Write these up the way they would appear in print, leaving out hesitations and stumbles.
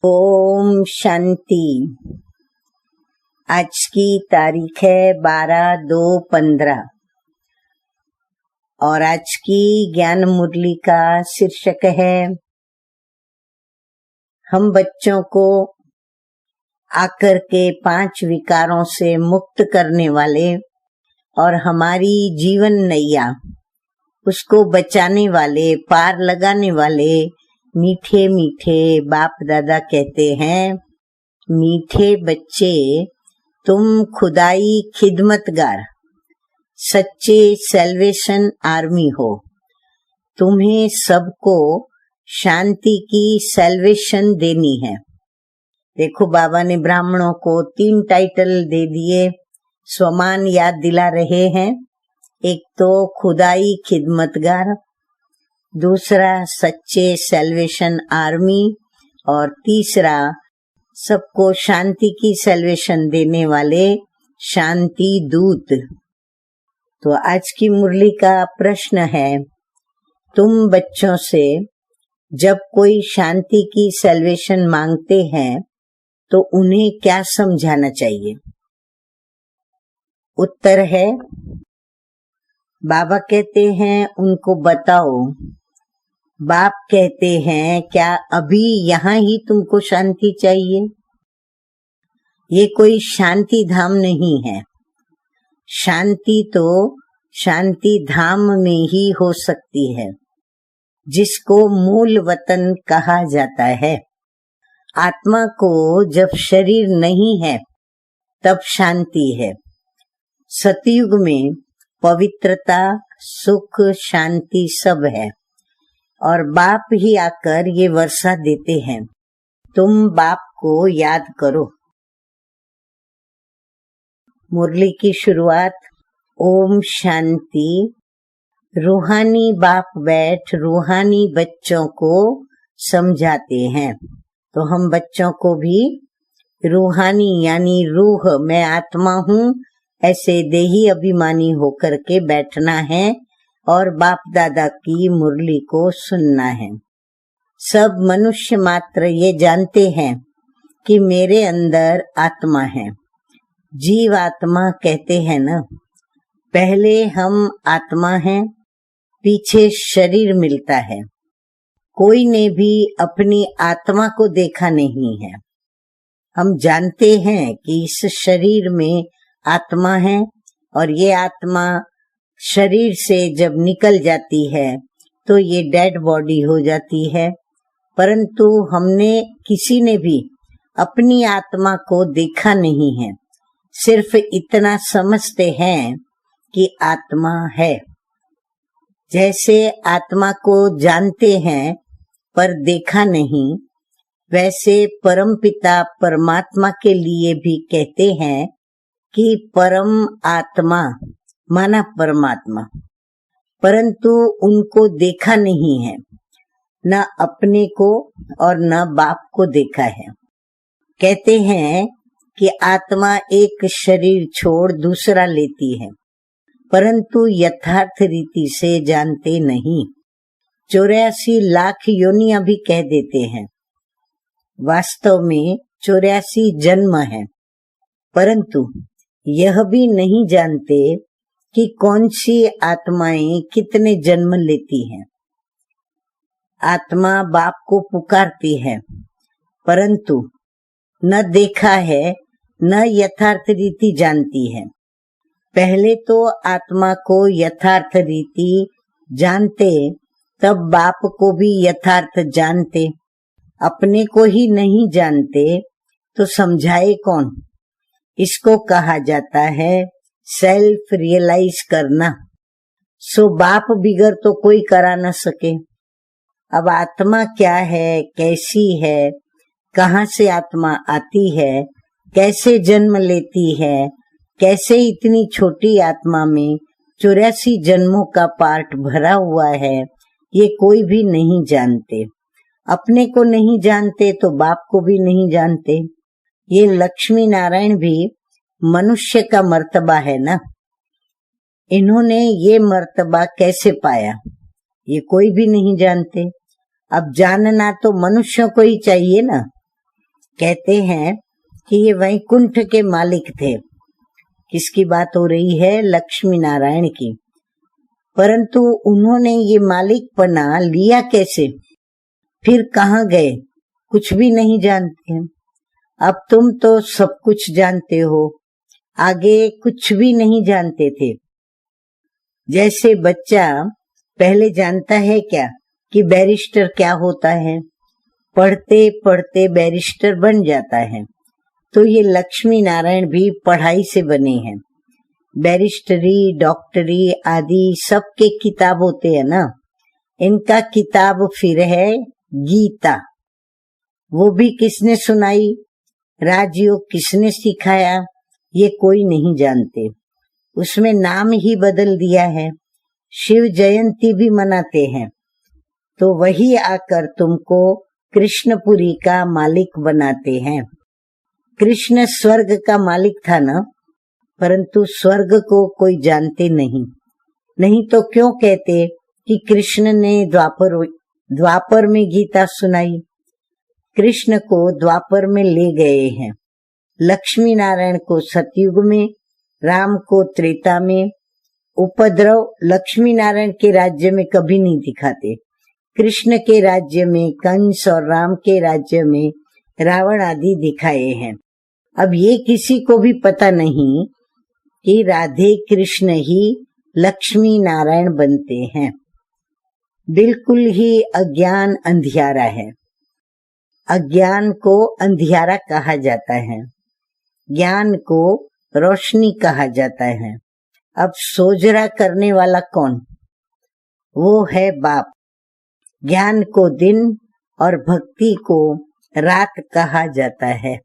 ओम शांति। आज की तारीख है 12/2/15 और आज की ज्ञान मुरली का शीर्षक है हम बच्चों को आकर के 5 विकारों से मुक्त करने वाले और हमारी जीवन नैया उसको बचाने वाले, पार लगाने वाले मीठे मीठे बाप दादा कहते हैं, मीठे बच्चे तुम खुदाई खिदमतगार सच्चे सैल्वेशन आर्मी हो। तुम्हें सबको शांति की सैल्वेशन देनी है। देखो बाबा ने ब्राह्मणों को 3 टाइटल दे दिए, स्वमान याद दिला रहे हैं। एक तो खुदाई खिदमतगार, दूसरा सच्चे सैल्वेशन आर्मी और तीसरा सबको शांति की सैल्वेशन देने वाले शांति दूत। तो आज की मुरली का प्रश्न है, तुम बच्चों से जब कोई शांति की सैल्वेशन मांगते हैं तो उन्हें क्या समझाना चाहिए? उत्तर है, बाबा कहते हैं उनको बताओ। बाप कहते हैं क्या अभी यहाँ ही तुमको शांति चाहिए? ये कोई शांति धाम नहीं है। शांति तो शांति धाम में ही हो सकती है, जिसको मूल वतन कहा जाता है। आत्मा को जब शरीर नहीं है तब शांति है। सतयुग में पवित्रता, सुख, शांति सब है और बाप ही आकर ये वर्षा देते हैं। तुम बाप को याद करो। मुरली की शुरुआत ओम शांति। रूहानी बाप बैठ रूहानी बच्चों को समझाते हैं। तो हम बच्चों को भी रूहानी यानी रूह, मैं आत्मा हूँ, ऐसे देही अभिमानी होकर के बैठना है और बाप दादा की मुरली को सुनना है। सब मनुष्य मात्र ये जानते हैं कि मेरे अंदर आत्मा है। जीव आत्मा कहते हैं ना। पहले हम आत्मा हैं, पीछे शरीर मिलता है। कोई ने भी अपनी आत्मा को देखा नहीं है। हम जानते हैं कि इस शरीर में आत्मा है और ये आत्मा शरीर से जब निकल जाती है तो ये डेड बॉडी हो जाती है। परंतु हमने किसी ने भी अपनी आत्मा को देखा नहीं है। सिर्फ इतना समझते हैं कि आत्मा है। जैसे आत्मा को जानते हैं पर देखा नहीं, वैसे परमपिता परमात्मा के लिए भी कहते हैं कि परम आत्मा माना परमात्मा, परंतु उनको देखा नहीं है। न अपने को और न बाप को देखा है। कहते हैं कि आत्मा एक शरीर छोड़ दूसरा लेती है, परंतु यथार्थ रीति से जानते नहीं। 84 लाख योनियां भी कह देते हैं। वास्तव में 84 जन्म है, परंतु यह भी नहीं जानते कि कौन सी आत्माएं कितने जन्म लेती हैं। आत्मा बाप को पुकारती है, परंतु न देखा है न यथार्थ रीति जानती है। पहले तो आत्मा को यथार्थ रीति जानते, तब बाप को भी यथार्थ जानते। अपने को ही नहीं जानते तो समझाए कौन? इसको कहा जाता है सेल्फ रियलाइज करना। सो बाप बिगर तो कोई करा न सके। अब आत्मा क्या है, कैसी है, कहाँ से आत्मा आती है, कैसे जन्म लेती है, कैसे इतनी छोटी आत्मा में 84 जन्मों का पार्ट भरा हुआ है, ये कोई भी नहीं जानते। अपने को नहीं जानते तो बाप को भी नहीं जानते। ये लक्ष्मी नारायण भी मनुष्य का मर्तबा है ना। इन्होंने ये मर्तबा कैसे पाया, ये कोई भी नहीं जानते। अब जानना तो मनुष्यों को ही चाहिए ना। कहते हैं कि ये वैकुंठ के मालिक थे। किसकी बात हो रही है? लक्ष्मी नारायण की। परंतु उन्होंने ये मालिकपना लिया कैसे? फिर कहाँ गए? कुछ भी नहीं जानते हैं। अब तुम तो सब कुछ जानते हो, आगे कुछ भी नहीं जानते थे। जैसे बच्चा पहले जानता है क्या कि बैरिस्टर क्या होता है, पढ़ते पढ़ते बैरिस्टर बन जाता है। तो ये लक्ष्मी नारायण भी पढ़ाई से बने हैं। बैरिस्टरी, डॉक्टरी आदि सबके किताब होते हैं ना, इनका किताब फिर है गीता। वो भी किसने सुनाई, राजयोग किसने सिखाया, ये कोई नहीं जानते। उसमें नाम ही बदल दिया है, शिव जयंती भी मनाते हैं। तो वही आकर तुमको कृष्णपुरी का मालिक बनाते हैं। कृष्ण स्वर्ग का मालिक था ना, परंतु स्वर्ग को कोई जानते नहीं तो क्यों कहते कि कृष्ण ने द्वापर में गीता सुनाई। कृष्ण को द्वापर में ले गए हैं, लक्ष्मी नारायण को सतयुग में, राम को त्रेता में। उपद्रव लक्ष्मी नारायण के राज्य में कभी नहीं दिखाते, कृष्ण के राज्य में, कंस और राम के राज्य में रावण आदि दिखाए हैं। अब ये किसी को भी पता नहीं कि राधे कृष्ण ही लक्ष्मी नारायण बनते हैं। बिल्कुल ही अज्ञान अंधियारा है। अज्ञान को अंधियारा कहा जाता है, ज्ञान को रोशनी कहा जाता है। अब सोजरा करने वाला कौन? वो है बाप। ज्ञान को दिन और भक्ति को रात कहा जाता है।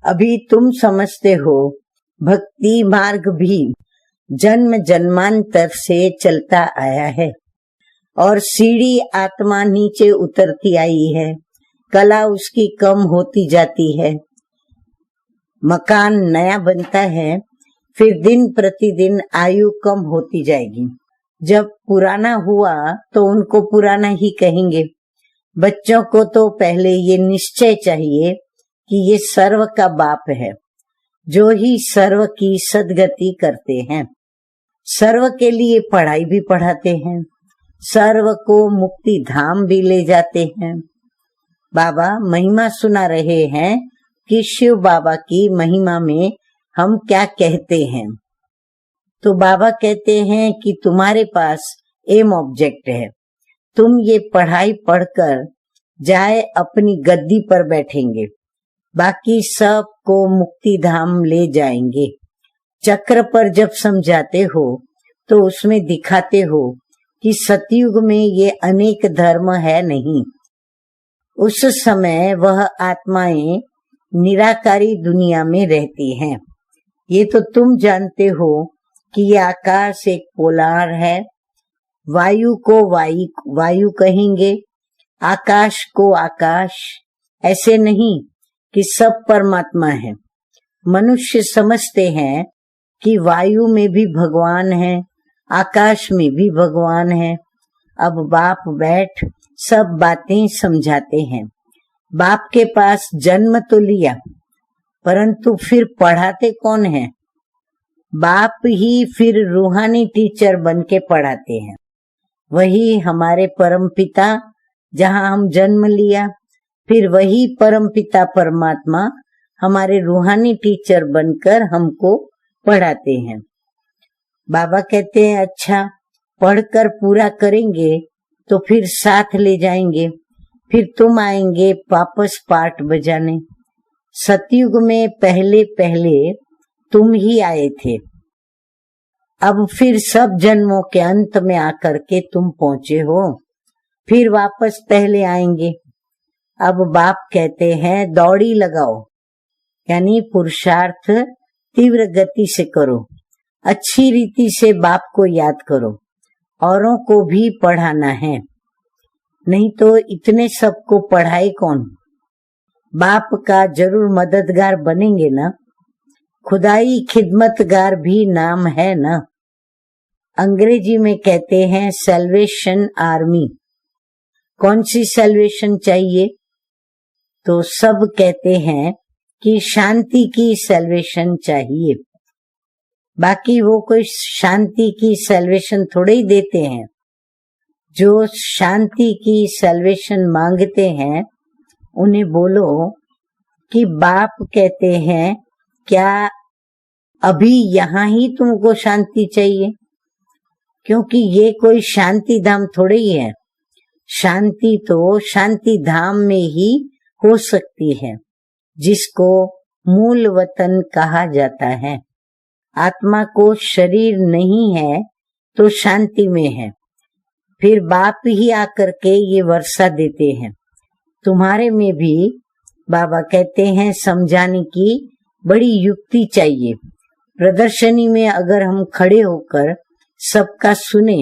अभी तुम समझते हो भक्ति मार्ग भी जन्म जन्मांतर से चलता आया है और सीढ़ी आत्मा नीचे उतरती आई है, कला उसकी कम होती जाती है, मकान नया बनता है, फिर दिन प्रतिदिन आयु कम होती जाएगी। जब पुराना हुआ तो उनको पुराना ही कहेंगे। बच्चों को तो पहले ये निश्चय चाहिए कि ये सर्व का बाप है, जो ही सर्व की सद्गति करते हैं। सर्व के लिए पढ़ाई भी पढ़ाते हैं, सर्व को मुक्ति धाम भी ले जाते हैं। बाबा महिमा सुना रहे हैं कि शिव बाबा की महिमा में हम क्या कहते हैं। तो बाबा कहते हैं कि तुम्हारे पास एम ऑब्जेक्ट है, तुम ये पढ़ाई पढ़कर जाए अपनी गद्दी पर बैठेंगे, बाकी सब को मुक्ति धाम ले जाएंगे। चक्र पर जब समझाते हो तो उसमें दिखाते हो कि सतयुग में ये अनेक धर्म है नहीं। उस समय वह आत्माएं निराकारी दुनिया में रहती हैं। ये तो तुम जानते हो कि ये आकाश एक पोलार है। वायु को वायु कहेंगे, आकाश को आकाश, ऐसे नहीं कि सब परमात्मा है। मनुष्य समझते हैं कि वायु में भी भगवान है, आकाश में भी भगवान है। अब बाप बैठ सब बातें समझाते हैं। बाप के पास जन्म तो लिया, परंतु फिर पढ़ाते कौन है? बाप ही फिर रूहानी टीचर बन के पढ़ाते हैं। वही हमारे परमपिता जहाँ हम जन्म लिया, फिर वही परमपिता परमात्मा हमारे रूहानी टीचर बनकर हमको पढ़ाते हैं। बाबा कहते हैं अच्छा पढ़कर पूरा करेंगे तो फिर साथ ले जाएंगे, फिर तुम आएंगे वापस पाठ बजाने। सतयुग में पहले पहले तुम ही आए थे, अब फिर सब जन्मों के अंत में आकर के तुम पहुंचे हो, फिर वापस पहले आएंगे। अब बाप कहते हैं दौड़ी लगाओ, यानी पुरुषार्थ तीव्र गति से करो, अच्छी रीति से बाप को याद करो, औरों को भी पढ़ाना है। नहीं तो इतने सबको पढ़ाए कौन? बाप का जरूर मददगार बनेंगे ना। खुदाई खिदमतगार भी नाम है ना। अंग्रेजी में कहते हैं सैल्वेशन आर्मी। कौन सी सैल्वेशन चाहिए? तो सब कहते हैं कि शांति की सैल्वेशन चाहिए। बाकी वो कोई शांति की सैल्वेशन थोड़े ही देते हैं। जो शांति की सैल्वेशन मांगते हैं उन्हें बोलो कि बाप कहते हैं क्या अभी यहाँ ही तुमको शांति चाहिए? क्योंकि ये कोई शांति धाम थोड़े ही है। शांति तो शांति धाम में ही हो सकती है, जिसको मूल वतन कहा जाता है। आत्मा को शरीर नहीं है तो शांति में है। फिर बाप ही आकर के ये वर्षा देते हैं। तुम्हारे में भी बाबा कहते हैं समझाने की बड़ी युक्ति चाहिए। प्रदर्शनी में अगर हम खड़े होकर सबका सुने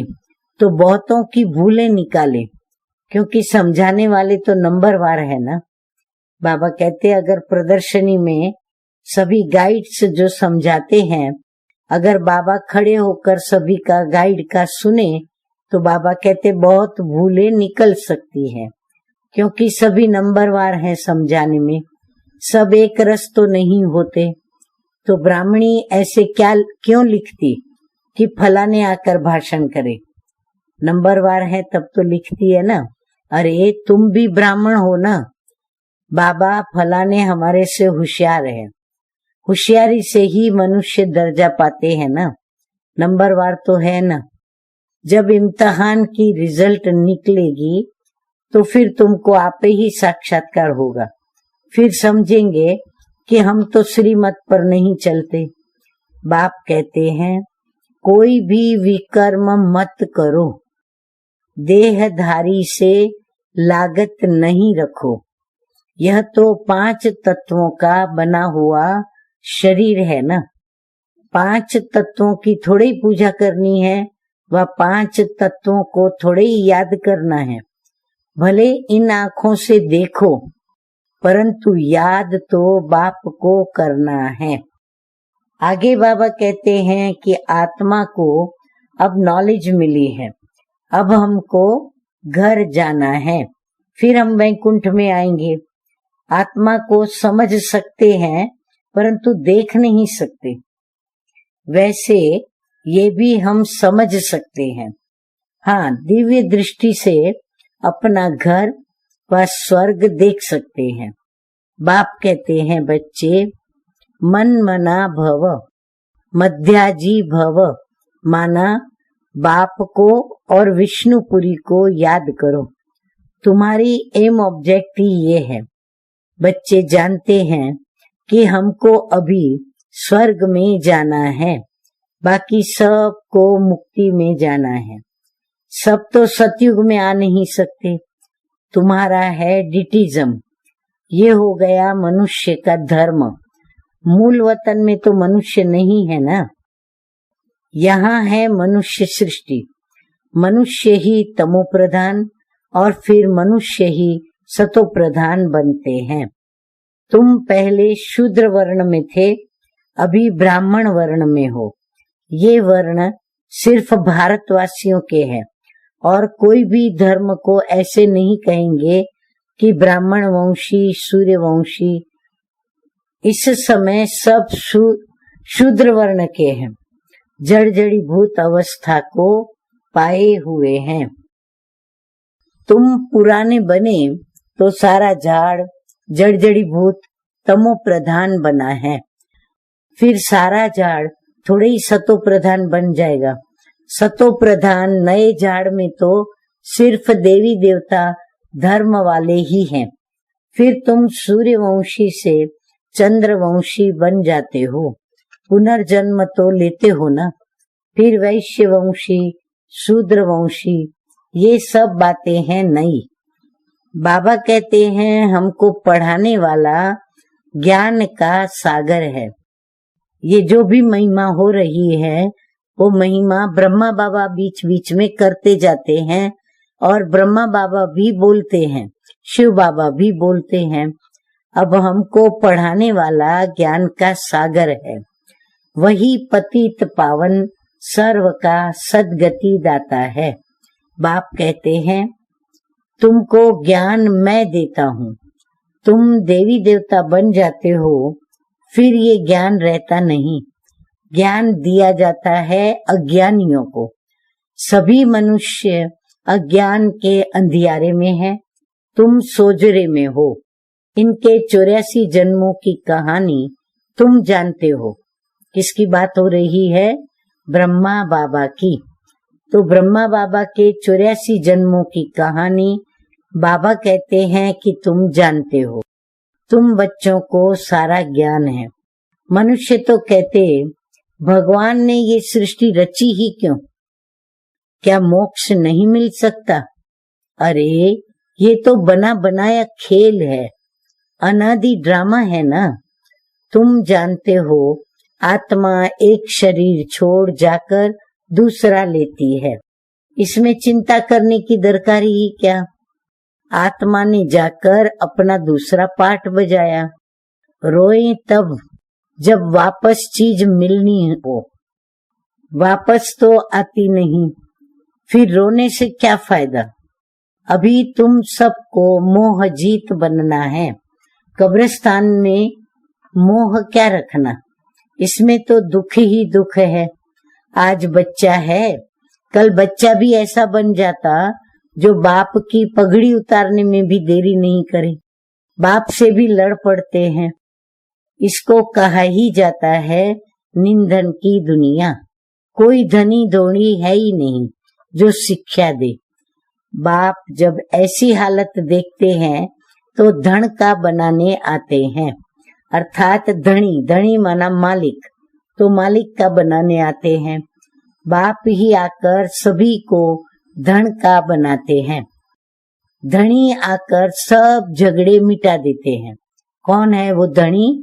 तो बहुतों की भूलें निकालें, क्योंकि समझाने वाले तो नंबरवार है ना। बाबा कहते अगर प्रदर्शनी में सभी गाइड्स जो समझाते हैं, अगर बाबा खड़े होकर सभी का गाइड का सुने तो बाबा कहते बहुत भूलें निकल सकती है, क्योंकि सभी नंबरवार हैं समझाने में। सब एक रस तो नहीं होते। तो ब्राह्मणी ऐसे क्यों लिखती कि फलाने आकर भाषण करे? नंबरवार है तब तो लिखती है ना। अरे तुम भी ब्राह्मण हो ना। बाबा फलाने हमारे से होशियार है। होशियारी से ही मनुष्य दर्जा पाते हैं ना। नंबरवार तो है ना। जब इम्तिहान की रिजल्ट निकलेगी तो फिर तुमको आपे ही साक्षात्कार होगा। फिर समझेंगे कि हम तो श्रीमत पर नहीं चलते। बाप कहते हैं कोई भी विकर्म मत करो, देहधारी से लागत नहीं रखो। यह तो 5 तत्वों का बना हुआ शरीर है ना। 5 तत्वों की थोड़ी पूजा करनी है, वह 5 तत्वों को थोड़े ही याद करना है। भले इन आँखों से देखो, परंतु याद तो बाप को करना है। आगे बाबा कहते हैं कि आत्मा को अब नॉलेज मिली है, अब हमको घर जाना है, फिर हम वैकुंठ में आएंगे। आत्मा को समझ सकते हैं परंतु देख नहीं सकते। वैसे ये भी हम समझ सकते हैं। हाँ, दिव्य दृष्टि से अपना घर व स्वर्ग देख सकते हैं। बाप कहते हैं बच्चे मन मना भव, मध्याजी भव, माना बाप को और विष्णुपुरी को याद करो। तुम्हारी एम ऑब्जेक्ट ही ये है। बच्चे जानते हैं कि हमको अभी स्वर्ग में जाना है, बाकी सबको मुक्ति में जाना है। सब तो सतयुग में आ नहीं सकते। तुम्हारा है डिटिज्म, ये हो गया मनुष्य का धर्म। मूल वतन में तो मनुष्य नहीं है ना। यहाँ है मनुष्य सृष्टि। मनुष्य ही तमो प्रधान और फिर मनुष्य ही सतो प्रधान बनते हैं। तुम पहले शूद्र वर्ण में थे, अभी ब्राह्मण वर्ण में हो। ये वर्ण सिर्फ भारतवासियों के हैं और कोई भी धर्म को ऐसे नहीं कहेंगे कि ब्राह्मण वंशी सूर्यवंशी। इस समय सब शूद्र वर्ण के हैं, जड़ जड़ी भूत अवस्था को पाए हुए हैं। तुम पुराने बने तो सारा झाड़ जड़ जड़ी भूत तमो प्रधान बना है। फिर सारा झाड़ थोड़े ही सतो प्रधान बन जाएगा। सतो प्रधान नए झाड़ में तो सिर्फ देवी देवता धर्म वाले ही हैं। फिर तुम सूर्यवंशी से चंद्रवंशी बन जाते हो, पुनर्जन्म तो लेते हो ना। फिर वैश्यवंशी शूद्रवंशी, ये सब बातें हैं नई। बाबा कहते हैं हमको पढ़ाने वाला ज्ञान का सागर है। ये जो भी महिमा हो रही है वो महिमा ब्रह्मा बाबा बीच बीच में करते जाते हैं और ब्रह्मा बाबा भी बोलते हैं, शिव बाबा भी बोलते हैं। अब हमको पढ़ाने वाला ज्ञान का सागर है, वही पतित पावन सर्व का सद्गति दाता है। बाप कहते हैं तुमको ज्ञान मैं देता हूँ, तुम देवी देवता बन जाते हो, फिर ये ज्ञान रहता नहीं। ज्ञान दिया जाता है अज्ञानियों को। सभी मनुष्य अज्ञान के अंधियारे में है, तुम सोजरे में हो। इनके 84 जन्मों की कहानी तुम जानते हो। किसकी बात हो रही है? ब्रह्मा बाबा की। तो ब्रह्मा बाबा के 84 जन्मों की कहानी बाबा कहते हैं कि तुम जानते हो। तुम बच्चों को सारा ज्ञान है। मनुष्य तो कहते भगवान ने ये सृष्टि रची ही क्यों? क्या मोक्ष नहीं मिल सकता? अरे ये तो बना बनाया खेल है, अनादि ड्रामा है ना। तुम जानते हो आत्मा एक शरीर छोड़ जाकर दूसरा लेती है, इसमें चिंता करने की दरकारी ही क्या। आत्मा ने जाकर अपना दूसरा पार्ट बजाया। रोए तब जब वापस चीज मिलनी हो, वापस तो आती नहीं, फिर रोने से क्या फायदा। अभी तुम सबको मोह जीत बनना है। कब्रिस्तान में मोह क्या रखना, इसमें तो दुख ही दुख है। आज बच्चा है, कल बच्चा भी ऐसा बन जाता जो बाप की पगड़ी उतारने में भी देरी नहीं करे, बाप से भी लड़ पड़ते हैं। इसको कहा ही जाता है निंदन की दुनिया। कोई धनी धोनी है ही नहीं जो शिक्षा दे। बाप जब ऐसी हालत देखते हैं तो धन का बनाने आते हैं, अर्थात धनी, धनी माना मालिक, तो मालिक का बनाने आते हैं। बाप ही आकर सभी को धन का बनाते हैं। धनी आकर सब झगड़े मिटा देते हैं। कौन है वो धनी?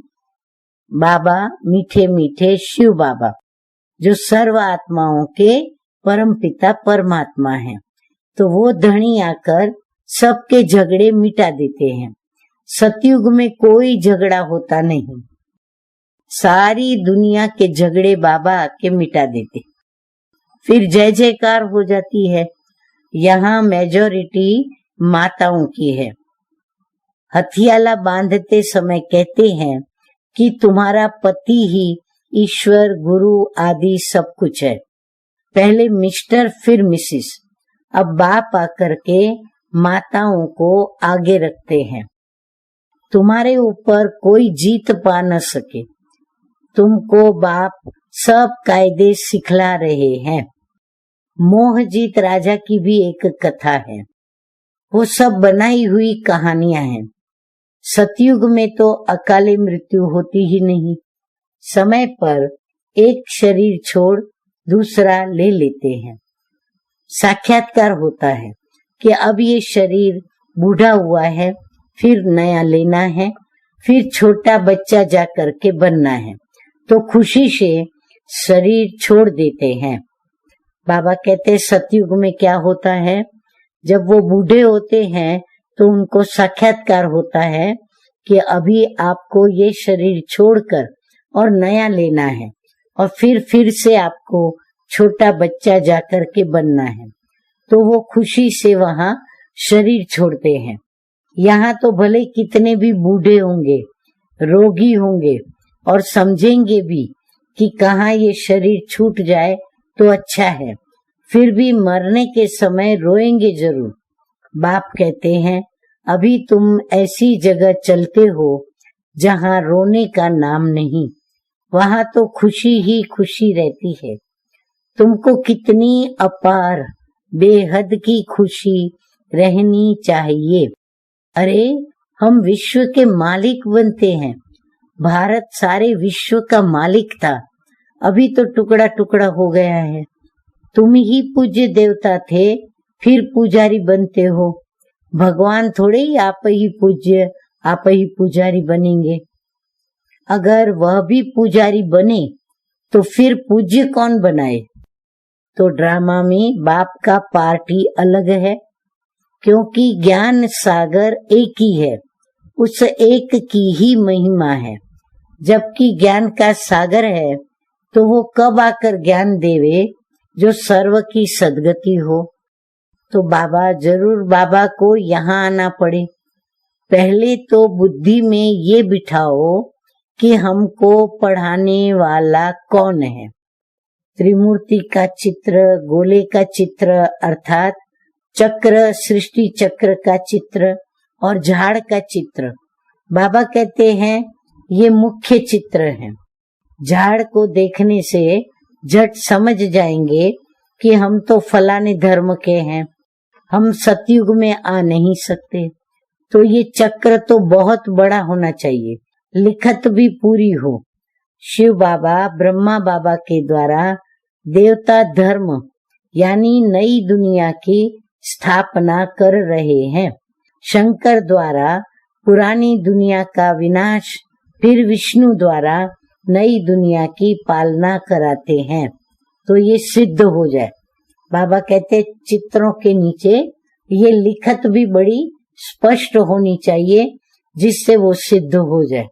बाबा, मीठे मीठे शिव बाबा, जो सर्व आत्माओं के परम पिता परमात्मा है। तो वो धनी आकर सबके झगड़े मिटा देते हैं। सतयुग में कोई झगड़ा होता नहीं, सारी दुनिया के झगड़े बाबा आके मिटा देते, फिर जय जयकार हो जाती है। यहाँ मेजॉरिटी माताओं की है। हथियाला बांधते समय कहते हैं कि तुम्हारा पति ही ईश्वर, गुरु आदि सब कुछ है। पहले मिस्टर फिर मिसिस। अब बाप आकर के माताओं को आगे रखते हैं। तुम्हारे ऊपर कोई जीत पा न सके, तुमको बाप सब कायदे सिखला रहे हैं। मोहजीत राजा की भी एक कथा है, वो सब बनाई हुई कहानियां हैं। सतयुग में तो अकाले मृत्यु होती ही नहीं, समय पर एक शरीर छोड़ दूसरा ले लेते हैं। साक्षात्कार होता है कि अब ये शरीर बूढ़ा हुआ है, फिर नया लेना है, फिर छोटा बच्चा जा करके बनना है, तो खुशी से शरीर छोड़ देते हैं। बाबा कहते सतयुग में क्या होता है, जब वो बूढ़े होते हैं तो उनको साक्षात्कार होता है कि अभी आपको ये शरीर छोड़कर और नया लेना है, और फिर से आपको छोटा बच्चा जाकर के बनना है। तो वो खुशी से वहां शरीर छोड़ते हैं। यहाँ तो भले कितने भी बूढ़े होंगे, रोगी होंगे, और समझेंगे भी कि कहाँ ये शरीर छूट जाए तो अच्छा है, फिर भी मरने के समय रोएंगे जरूर। बाप कहते हैं अभी तुम ऐसी जगह चलते हो जहाँ रोने का नाम नहीं, वहां तो खुशी ही खुशी रहती है। तुमको कितनी अपार बेहद की खुशी रहनी चाहिए। अरे हम विश्व के मालिक बनते हैं। भारत सारे विश्व का मालिक था, अभी तो टुकड़ा टुकड़ा हो गया है। तुम ही पूज्य देवता थे, फिर पुजारी बनते हो। भगवान थोड़े ही आप ही पूज्य, आप ही पुजारी बनेंगे। अगर वह भी पुजारी बने तो फिर पूज्य कौन बनाए? तो ड्रामा में बाप का पार्ट ही अलग है, क्योंकि ज्ञान सागर एक ही है, उस एक की ही महिमा है। जबकि ज्ञान का सागर है तो वो कब आकर ज्ञान देवे जो सर्व की सदगति हो। तो बाबा जरूर, बाबा को यहाँ आना पड़े। पहले तो बुद्धि में ये बिठाओ कि हमको पढ़ाने वाला कौन है। त्रिमूर्ति का चित्र, गोले का चित्र अर्थात चक्र, सृष्टि चक्र का चित्र और झाड़ का चित्र, बाबा कहते हैं ये मुख्य चित्र है। झाड़ को देखने से झट समझ जाएंगे कि हम तो फलाने धर्म के हैं, हम सतयुग में आ नहीं सकते। तो ये चक्र तो बहुत बड़ा होना चाहिए, लिखत भी पूरी हो। शिव बाबा ब्रह्मा बाबा के द्वारा देवता धर्म यानी नई दुनिया की स्थापना कर रहे हैं। शंकर द्वारा पुरानी दुनिया का विनाश, फिर विष्णु द्वारा नई दुनिया की पालना कराते हैं। तो ये सिद्ध हो जाए। बाबा कहते चित्रों के नीचे ये लिखत भी बड़ी स्पष्ट होनी चाहिए जिससे वो सिद्ध हो जाए।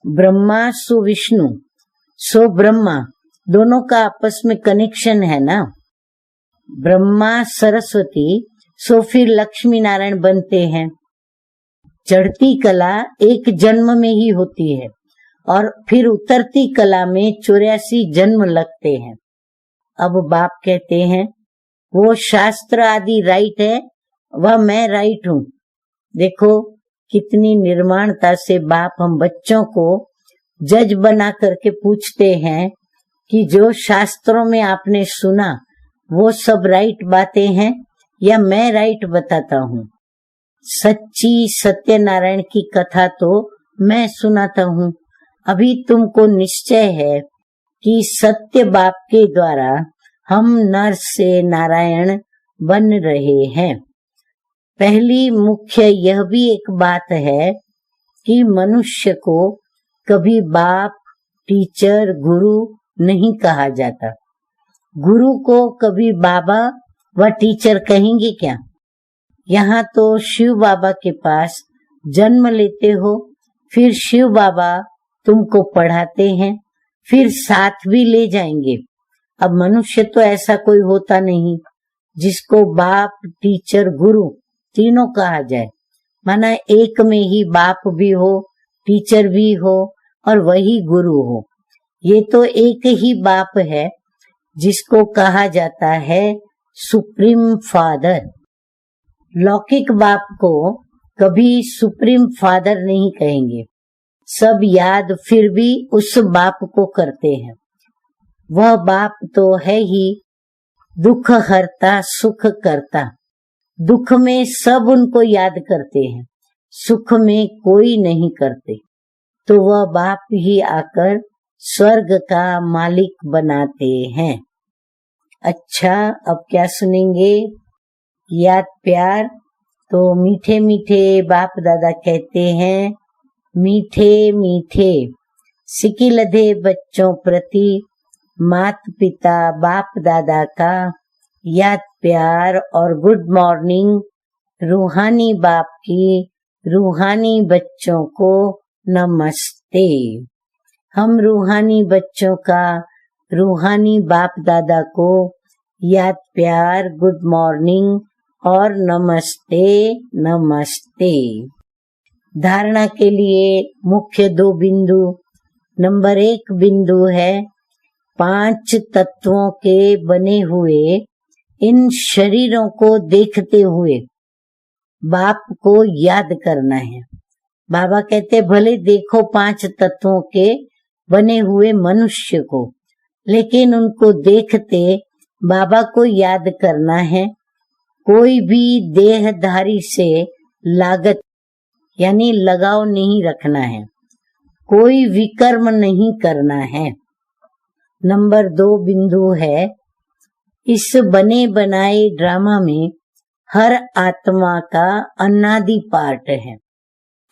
ब्रह्मा सो विष्णु सो ब्रह्मा, दोनों का आपस में कनेक्शन है ना। ब्रह्मा सरस्वती सो फिर लक्ष्मी नारायण बनते हैं। चढ़ती कला एक जन्म में ही होती है और फिर उतरती कला में 84 जन्म लगते हैं। अब बाप कहते हैं वो शास्त्र आदि राइट है, वह मैं राइट हूँ। देखो कितनी निर्माणता से बाप हम बच्चों को जज बना करके पूछते हैं कि जो शास्त्रों में आपने सुना वो सब राइट बातें हैं या मैं राइट बताता हूँ। सच्ची सत्यनारायण की कथा तो मैं सुनाता हूँ। अभी तुमको निश्चय है कि सत्य बाप के द्वारा हम नर से नारायण बन रहे हैं। पहली मुख्य यह भी एक बात है कि मनुष्य को कभी बाप, टीचर, गुरु नहीं कहा जाता। गुरु को कभी बाबा व टीचर कहेंगे क्या? यहाँ तो शिव बाबा के पास जन्म लेते हो, फिर शिव बाबा तुमको पढ़ाते हैं, फिर साथ भी ले जाएंगे। अब मनुष्य तो ऐसा कोई होता नहीं जिसको बाप, टीचर, गुरु तीनों कहा जाए। माना एक में ही बाप भी हो, टीचर भी हो और वही गुरु हो। ये तो एक ही बाप है जिसको कहा जाता है सुप्रीम फादर। लौकिक बाप को कभी सुप्रीम फादर नहीं कहेंगे। सब याद फिर भी उस बाप को करते हैं। वह बाप तो है ही दुख हरता, सुख करता। दुख में सब उनको याद करते हैं, सुख में कोई नहीं करते। तो वह बाप ही आकर स्वर्ग का मालिक बनाते हैं। अच्छा, अब क्या सुनेंगे? याद प्यार। तो मीठे मीठे बाप दादा कहते हैं, मीठे मीठे सिकिलधे बच्चों प्रति मात पिता बाप दादा का याद प्यार और गुड मॉर्निंग। रूहानी बाप की रूहानी बच्चों को नमस्ते। हम रूहानी बच्चों का रूहानी बाप दादा को याद प्यार, गुड मॉर्निंग और नमस्ते नमस्ते। धारणा के लिए मुख्य 2 बिंदु। नंबर 1 बिंदु है 5 तत्वों के बने हुए इन शरीरों को देखते हुए बाप को याद करना है। बाबा कहते भले देखो 5 तत्वों के बने हुए मनुष्य को, लेकिन उनको देखते बाबा को याद करना है। कोई भी देहधारी से लागत यानी लगाव नहीं रखना है, कोई विकर्म नहीं करना है। नंबर 2 बिंदु है इस बने बनाए ड्रामा में हर आत्मा का अनादि पार्ट है।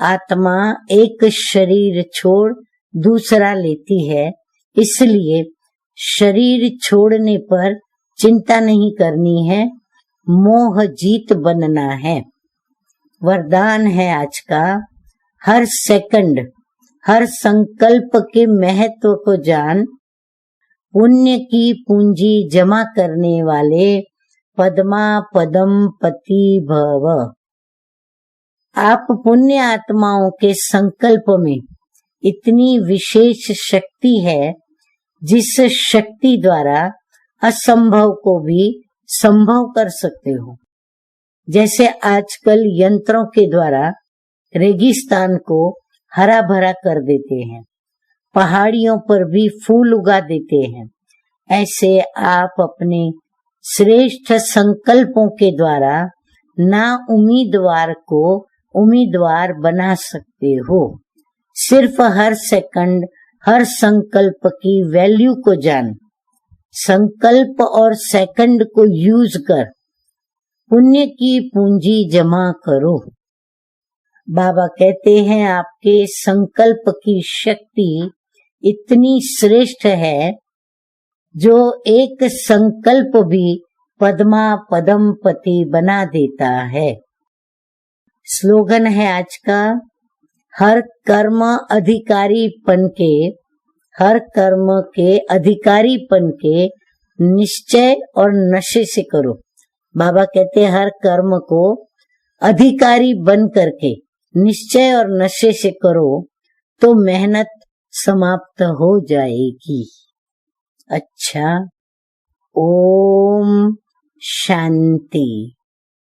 आत्मा एक शरीर छोड़ दूसरा लेती है, इसलिए शरीर छोड़ने पर चिंता नहीं करनी है, मोह जीत बनना है। वरदान है आज का, हर सेकंड हर संकल्प के महत्व को जान, पुण्य की पूंजी जमा करने वाले पद्मा पदम पति भव। आप पुण्य आत्माओं के संकल्प में इतनी विशेष शक्ति है जिस शक्ति द्वारा असंभव को भी संभव कर सकते हो। जैसे आजकल यंत्रों के द्वारा रेगिस्तान को हरा भरा कर देते हैं, पहाड़ियों पर भी फूल उगा देते हैं, ऐसे आप अपने श्रेष्ठ संकल्पों के द्वारा ना उम्मीदवार को उम्मीदवार बना सकते हो। सिर्फ हर सेकंड हर संकल्प की वैल्यू को जान, संकल्प और सेकंड को यूज कर पुण्य की पूंजी जमा करो। बाबा कहते हैं आपके संकल्प की शक्ति इतनी श्रेष्ठ है जो एक संकल्प भी पद्मा पदम पति बना देता है। स्लोगन है आज का, हर कर्म अधिकारीपन के निश्चय और नशे से करो। बाबा कहते हैं हर कर्म को अधिकारी बन करके निश्चय और नशे से करो तो मेहनत समाप्त हो जाएगी। अच्छा, ओम शांति।